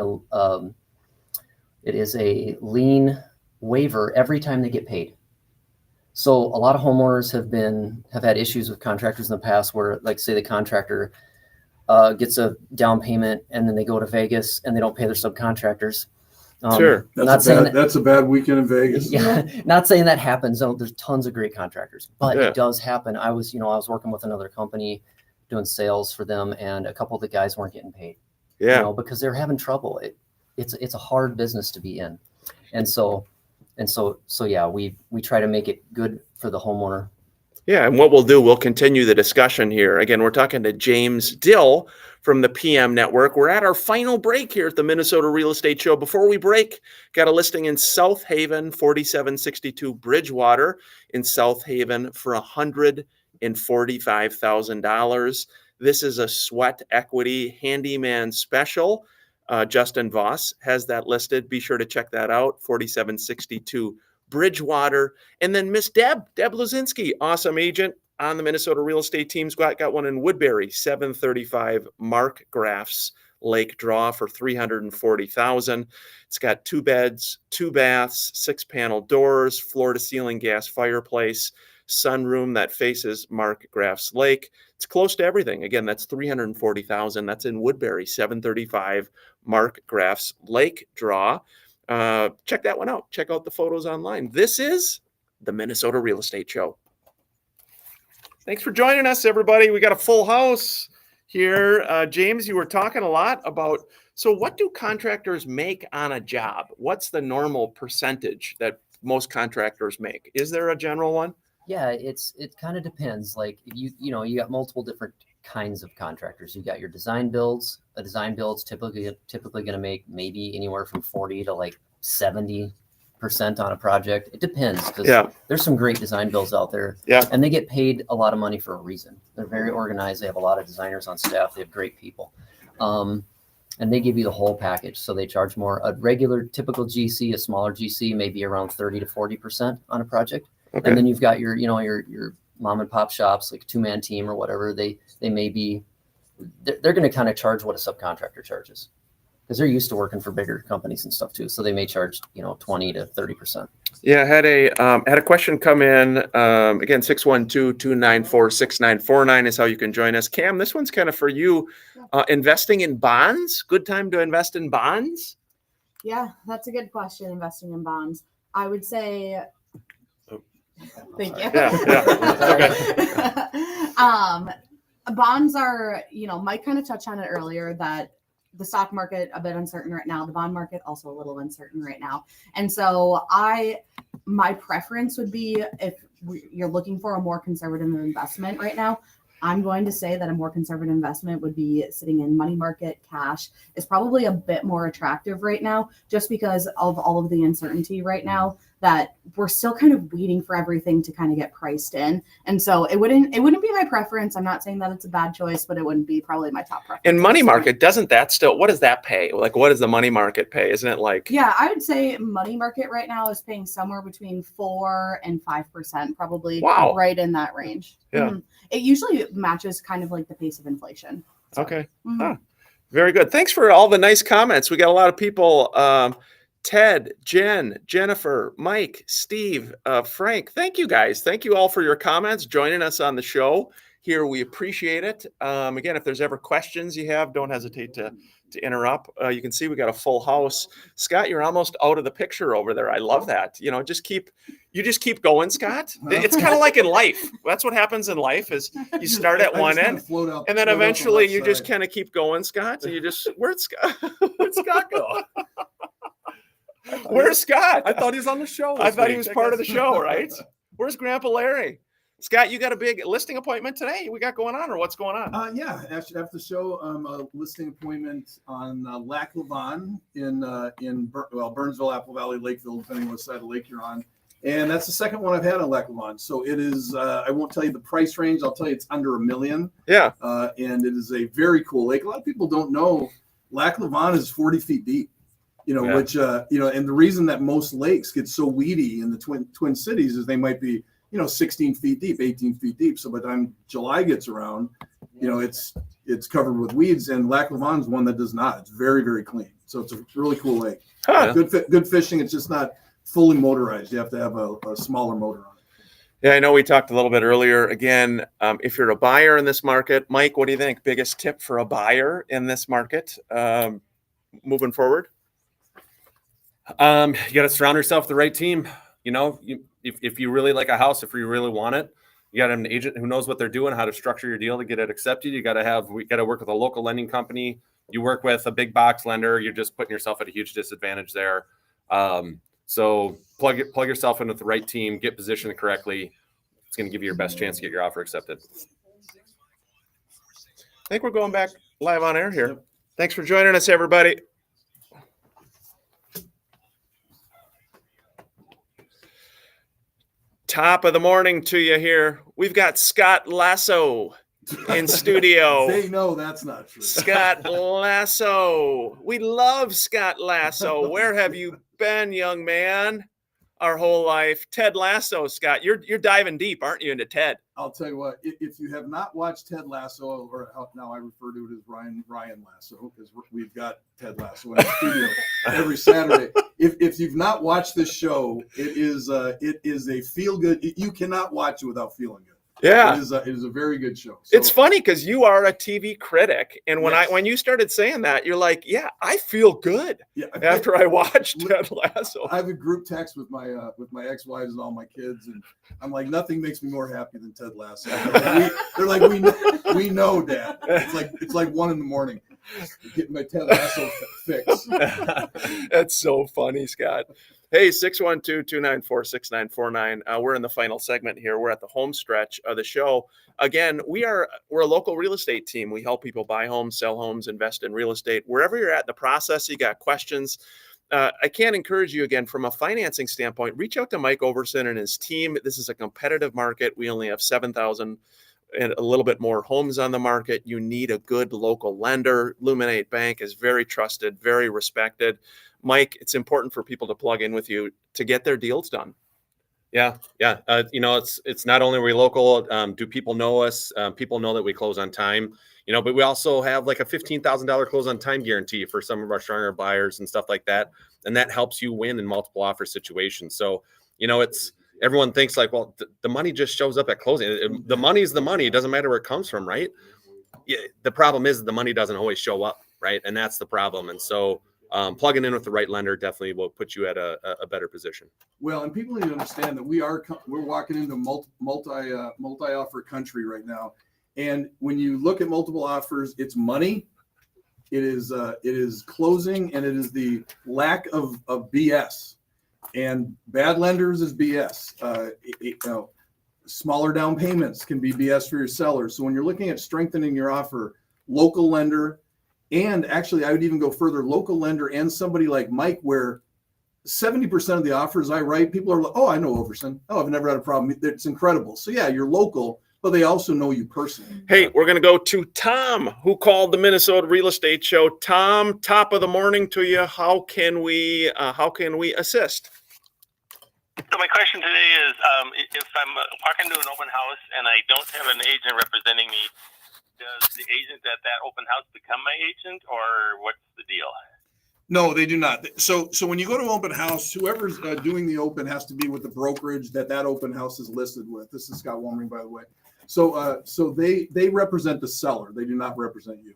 [SPEAKER 4] it is a lien waiver every time they get paid. So a lot of homeowners have had issues with contractors in the past where, like, say the contractor gets a down payment and then they go to Vegas and they don't pay their subcontractors.
[SPEAKER 1] Sure.
[SPEAKER 3] That's a bad weekend in Vegas.
[SPEAKER 4] Yeah, not saying that happens. No, there's tons of great contractors, but
[SPEAKER 1] Yeah.
[SPEAKER 4] it does happen. I was working with another company doing sales for them, and a couple of the guys weren't getting paid.
[SPEAKER 1] Yeah.
[SPEAKER 4] Because they're having trouble. It's a hard business to be in, and so yeah, we try to make it good for the homeowner.
[SPEAKER 1] Yeah, and what we'll do, we'll continue the discussion here. Again, we're talking to James Dill from the PM Network. We're at our final break here at the Minnesota Real Estate Show. Before we break, got a listing in South Haven, 4762 Bridgewater in South Haven for $145,000. This is a sweat equity handyman special. Justin Voss has that listed. Be sure to check that out, 4762 Bridgewater. And then Miss Deb Luzinski, awesome agent on the Minnesota real estate teams. Got one in Woodbury, 735 Mark Graff's Lake Draw for $340,000. It's got 2 beds, 2 baths, 6-panel doors, floor to ceiling gas fireplace, sunroom that faces Mark Graff's Lake. It's close to everything. Again, that's $340,000. That's in Woodbury, 735 Mark Graff's Lake Draw. Check that one out. Check out the photos online. This is the Minnesota Real Estate Show. Thanks for joining us, everybody. We got a full house here. James, you were talking a lot about, so what do contractors make on a job? What's the normal percentage that most contractors make? Is there a general one?
[SPEAKER 4] Yeah, it kind of depends. Like you got multiple different kinds of contractors. You got your design builds. A design build's typically going to make maybe anywhere from 40 to like 70% on a project. It depends, because there's some great design builds out there.
[SPEAKER 1] Yeah.
[SPEAKER 4] And they get paid a lot of money for a reason. They're very organized. They have a lot of designers on staff. They have great people. And they give you the whole package. So they charge more. A regular typical GC, a smaller GC, maybe around 30 to 40% on a project.
[SPEAKER 1] Okay.
[SPEAKER 4] And then you've got your mom and pop shops, like a 2-man team or whatever. They may be, they're going to kind of charge what a subcontractor charges. because they're used to working for bigger companies and stuff too. So they may charge, 20 to 30%.
[SPEAKER 1] Yeah, I had a question come in. Again, 612-294-6949 is how you can join us. Cam, this one's kind of for you. Investing in bonds. Good time to invest in bonds.
[SPEAKER 5] Yeah, that's a good question. Investing in bonds, I would say. Thank you. Bonds are, Mike kind of touched on it earlier that the stock market a bit uncertain right now. The bond market also a little uncertain right now. And so my preference would be if you're looking for a more conservative investment right now, I'm going to say that a more conservative investment would be sitting in money market. Cash is probably a bit more attractive right now, just because of all of the uncertainty right now that we're still kind of waiting for everything to kind of get priced in. And so it wouldn't be my preference. I'm not saying that it's a bad choice, but it wouldn't be probably my top preference.
[SPEAKER 1] In money market, doesn't that still, what does that pay? Like, what does the money market pay? Isn't it like?
[SPEAKER 5] Yeah, I would say money market right now is paying somewhere between 4 and 5%, probably.
[SPEAKER 1] Wow.
[SPEAKER 5] Right in that range.
[SPEAKER 1] Yeah.
[SPEAKER 5] Mhm. It usually matches kind of like the pace of inflation. So,
[SPEAKER 1] Okay.
[SPEAKER 5] mhm.
[SPEAKER 1] Huh. Very good. Thanks for all the nice comments. We got a lot of people. Ted, Jen, Jennifer, Mike, Steve, Frank. Thank you guys. Thank you all for your comments, joining us on the show here. We appreciate it. Again, if there's ever questions you have, don't hesitate to interrupt. You can see we got a full house. Scott, you're almost out of the picture over there. I love that. Just keep going, Scott. It's kind of like in life. That's what happens in life is you start at one end and then eventually you just kind of keep going, Scott. And you just, where'd Scott go? Where's Scott?
[SPEAKER 2] I thought he was on the show.
[SPEAKER 1] I thought he was part of the show, right? Where's Grandpa Larry? Scott, you got a big listing appointment today? We got going on, or what's going on?
[SPEAKER 3] Yeah, actually after the show, a listing appointment on Lac La Vanne in Burnsville, Apple Valley, Lakeville, depending on what side of the lake you're on. And that's the second one I've had on Lac La Vanne. So it is, I won't tell you the price range. I'll tell you it's under $1 million.
[SPEAKER 1] Yeah.
[SPEAKER 3] And it is a very cool lake. A lot of people don't know Lac La Vanne is 40 feet deep. Which, and the reason that most lakes get so weedy in the Twin Cities is they might be, 16 feet deep, 18 feet deep. So by the time July gets around, it's covered with weeds, and Lac La Vanne is one that does not. It's very, very clean. So it's a really cool lake.
[SPEAKER 1] Huh.
[SPEAKER 3] Good fishing. It's just not fully motorized. You have to have a smaller motor on it.
[SPEAKER 1] Yeah, I know we talked a little bit earlier. Again, if you're a buyer in this market, Mike, what do you think? Biggest tip for a buyer in this market moving forward?
[SPEAKER 2] You got to surround yourself with the right team. If you really like a house, if you really want it, you got an agent who knows what they're doing, how to structure your deal to get it accepted. We got to work with a local lending company. You work with a big box lender, you're just putting yourself at a huge disadvantage there. So plug yourself in with the right team, get positioned correctly. It's going to give you your best chance to get your offer accepted.
[SPEAKER 1] I think we're going back live on air here. Thanks for joining us, everybody. Top of the morning to you here. We've got Scott Lasso in studio.
[SPEAKER 3] They know that's not true.
[SPEAKER 1] Scott Lasso. We love Scott Lasso. Where have you been, young man? Our whole life. Ted Lasso, Scott. You're diving deep, aren't you, into Ted?
[SPEAKER 3] I'll tell you what, if you have not watched Ted Lasso, or now I refer to it as Ryan Lasso, because we've got Ted Lasso in the studio every Saturday. If you've not watched this show, it is a feel good. You cannot watch it without feeling good.
[SPEAKER 1] Yeah,
[SPEAKER 3] it is a very good show. So,
[SPEAKER 1] it's funny because you are a TV critic, and when you started saying that, you're like, yeah, I feel good.
[SPEAKER 3] Yeah,
[SPEAKER 1] after I watched Ted Lasso.
[SPEAKER 3] I have a group text with my ex-wives and all my kids, and I'm like, nothing makes me more happy than Ted Lasso. They're like, we know, Dad. It's like 1 a.m. getting my Ted Lasso fix.
[SPEAKER 1] That's so funny, Scott. Hey, 612-294-6949. We're in the final segment here. We're at the home stretch of the show. Again, we're a local real estate team. We help people buy homes, sell homes, invest in real estate. Wherever you're at in the process, you got questions. I can't encourage you again from a financing standpoint. Reach out to Mike Overson and his team. This is a competitive market. We only have 7,000 and a little bit more homes on the market. You need a good local lender. Luminate Bank is very trusted, very respected. Mike, it's important for people to plug in with you to get their deals done.
[SPEAKER 2] Yeah, yeah. It's not only are we local. Do people know us? People know that we close on time. But we also have like a $15,000 close on time guarantee for some of our stronger buyers and stuff like that, and that helps you win in multiple offer situations. So it's everyone thinks like, well, the money just shows up at closing. The money is the money. It doesn't matter where it comes from, right? Yeah, the problem is the money doesn't always show up, right? And that's the problem. And so plugging in with the right lender definitely will put you at a better position.
[SPEAKER 3] Well, and people need to understand that we're walking into multi offer country right now, and when you look at multiple offers, it's money, it is closing, and it is the lack of BS. And bad lenders is BS. Smaller down payments can be BS for your sellers. So when you're looking at strengthening your offer, local lender, and actually I would even go further, local lender and somebody like Mike, where 70% of the offers I write, people are like, oh, I know Overson. Oh, I've never had a problem. It's incredible. So yeah, you're local, but they also know you personally.
[SPEAKER 1] Hey, we're going to go to Tom, who called the Minnesota Real Estate Show. Tom, top of the morning to you. How can we assist?
[SPEAKER 6] So my question today is, if I'm walking to an open house and I don't have an agent representing me, does the agent at that open house become my agent, or what's the deal?
[SPEAKER 3] No, they do not. So when you go to open house, whoever's doing the open has to be with the brokerage that open house is listed with. This is Scott Walmering, by the way. So they represent the seller. They do not represent you.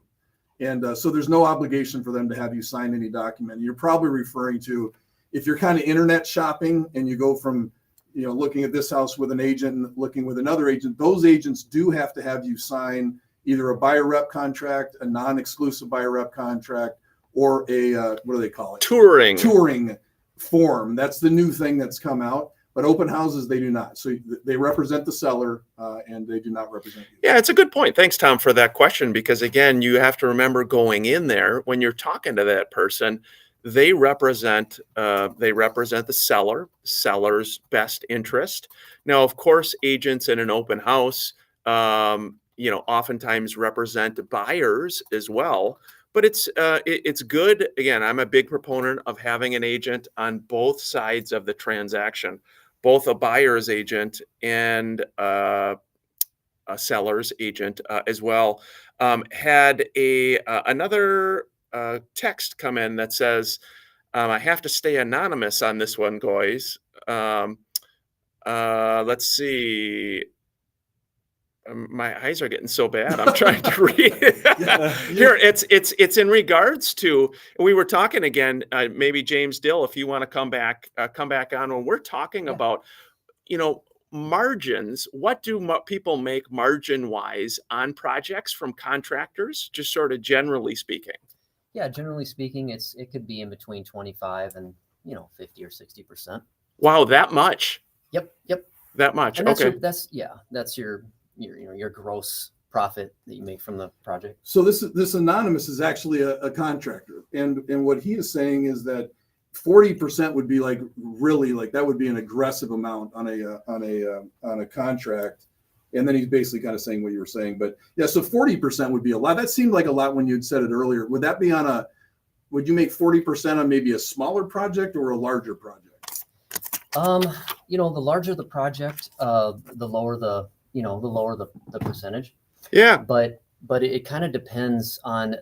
[SPEAKER 3] And so there's no obligation for them to have you sign any document. You're probably referring to if you're kind of internet shopping and you go from, looking at this house with an agent and looking with another agent, those agents do have to have you sign either a buyer rep contract, a non-exclusive buyer rep contract, or a, what do they call it? Touring form. That's the new thing that's come out. But open houses, they do not. So they represent the seller and they do not represent you.
[SPEAKER 1] Yeah, it's a good point. Thanks, Tom, for that question. Because again, you have to remember going in there when you're talking to that person, they represent the seller's best interest. Now, of course, agents in an open house, oftentimes represent buyers as well. But it's good. Again, I'm a big proponent of having an agent on both sides of the transaction, both a buyer's agent and a seller's agent as well. Had another text come in that says, I have to stay anonymous on this one, guys. Let's see. My eyes are getting so bad. I'm trying to read. Here, it's in regards to, we were talking again, maybe James Dill, if you want to come back on when we're talking about, margins. What do people make margin wise on projects from contractors, just sort of generally speaking?
[SPEAKER 4] Yeah, generally speaking, it could be in between 25 and 50 or 60%.
[SPEAKER 1] Wow, that much?
[SPEAKER 4] Yep.
[SPEAKER 1] That much.
[SPEAKER 4] And
[SPEAKER 1] Okay.
[SPEAKER 4] That's your gross profit that you make from the project.
[SPEAKER 3] So this anonymous is actually a contractor, and what he is saying is that 40% would be like really like that would be an aggressive amount on a contract, and then he's basically kind of saying what you were saying. But yeah, so 40% would be a lot. That seemed like a lot when you'd said it earlier. Would that be would you make 40% on maybe a smaller project or a larger project?
[SPEAKER 4] The larger the project, the lower the percentage.
[SPEAKER 1] Yeah.
[SPEAKER 4] But it kind of depends on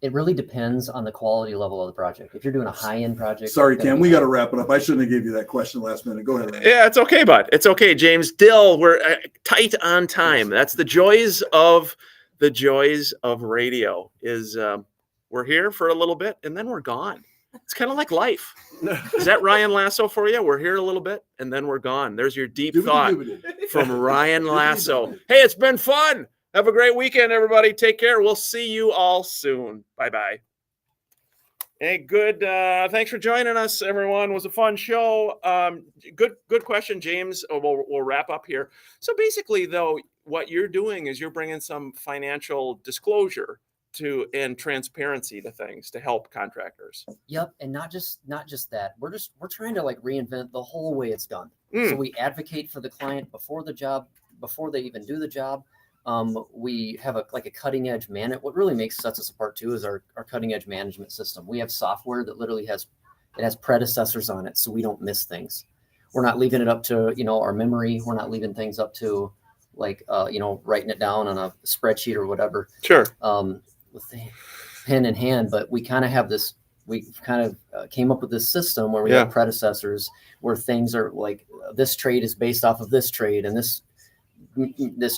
[SPEAKER 4] it really depends on the quality level of the project. If you're doing a high-end project.
[SPEAKER 3] Sorry, Cam, we got to wrap it up. I shouldn't have gave you that question last minute. Go ahead, Ryan.
[SPEAKER 1] Yeah, it's okay, bud. It's okay, James Dill. We're tight on time. That's the joys of radio is we're here for a little bit and then we're gone. It's kind of like life. Is that Ryan Lasso for you? We're here a little bit and then we're gone. There's your deep thought from Ryan Lasso. Hey, it's been fun. Have a great weekend, everybody. Take care. We'll see you all soon. Bye-bye. Hey, good. Thanks for joining us, everyone. It was a fun show. Good question, James. We'll wrap up here. So basically, though, what you're doing is you're bringing some financial disclosure and transparency to things to help contractors.
[SPEAKER 4] Yep, and not just that. We're trying to reinvent the whole way it's done. So we advocate for the client before they even do the job. We have a cutting edge what really sets us apart too is our cutting edge management system. We have software that literally has predecessors on it, so we don't miss things. we're not leaving it up to, our memory. We're not leaving things up to like, writing it down on a spreadsheet or whatever,
[SPEAKER 1] Sure.
[SPEAKER 4] with the pen in hand. But we kind of have this, we kind of came up with this system where we
[SPEAKER 1] Yeah.
[SPEAKER 4] have predecessors where things are like, this trade is based off of this trade, and this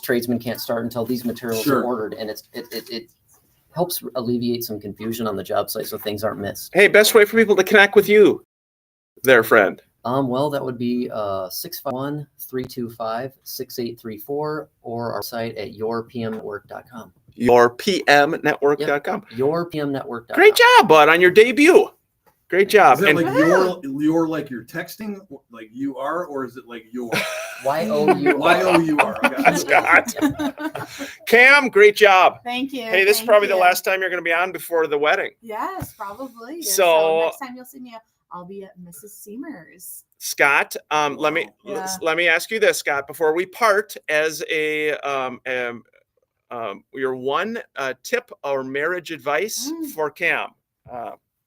[SPEAKER 4] tradesman can't start until these materials
[SPEAKER 3] Sure.
[SPEAKER 4] are ordered. And it helps alleviate some confusion on the job site so things aren't missed.
[SPEAKER 1] Hey, best way for people to connect with you, there, friend.
[SPEAKER 4] Well, that would be 651-325-6834 or our site at yourpmnetwork.com.
[SPEAKER 1] Yourpmnetwork.com.
[SPEAKER 4] Yourpmnetwork.com.
[SPEAKER 1] Great job, bud, on your debut. Great job.
[SPEAKER 3] Is that
[SPEAKER 1] And
[SPEAKER 3] like your like you're texting like you are, or is it like your
[SPEAKER 4] YOUR.
[SPEAKER 3] YOUR? I got it.
[SPEAKER 1] Scott. Cam, great job.
[SPEAKER 5] Thank you.
[SPEAKER 1] Hey, this is
[SPEAKER 5] thank
[SPEAKER 1] probably the
[SPEAKER 5] you.
[SPEAKER 1] last time you're going to be on before the wedding.
[SPEAKER 5] Yes, probably.
[SPEAKER 1] So-
[SPEAKER 5] next time you'll see me, I'll be at Mrs. Seamer's.
[SPEAKER 1] Scott, let me
[SPEAKER 5] Yeah.
[SPEAKER 1] let me ask you this, Scott, before we part, as a your one tip or marriage advice for Cam.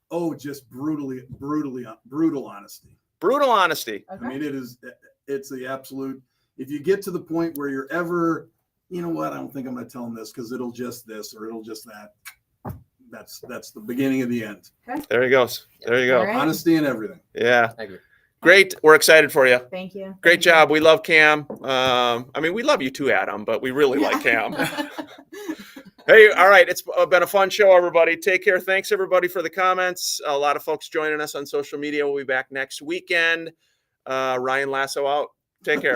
[SPEAKER 3] Oh, just brutal honesty.
[SPEAKER 1] Brutal honesty.
[SPEAKER 5] Okay.
[SPEAKER 3] I mean, it's the absolute. If you get to the point where you're ever, you know what, I don't think I'm going to tell him this because it'll just this or it'll just that. That's the beginning of the end.
[SPEAKER 1] There he goes. There you go.
[SPEAKER 5] All right.
[SPEAKER 3] Honesty and everything.
[SPEAKER 1] Yeah.
[SPEAKER 4] I agree.
[SPEAKER 1] Great. We're excited for you.
[SPEAKER 5] Thank you.
[SPEAKER 1] Great
[SPEAKER 5] Thank you.
[SPEAKER 1] job. We love Cam. I mean, we love you too, Adam, but we really like Cam. Hey, all right. It's been a fun show, everybody. Take care. Thanks, everybody, for the comments. A lot of folks joining us on social media. We'll be back next weekend. Ryan Lasso out. Take care.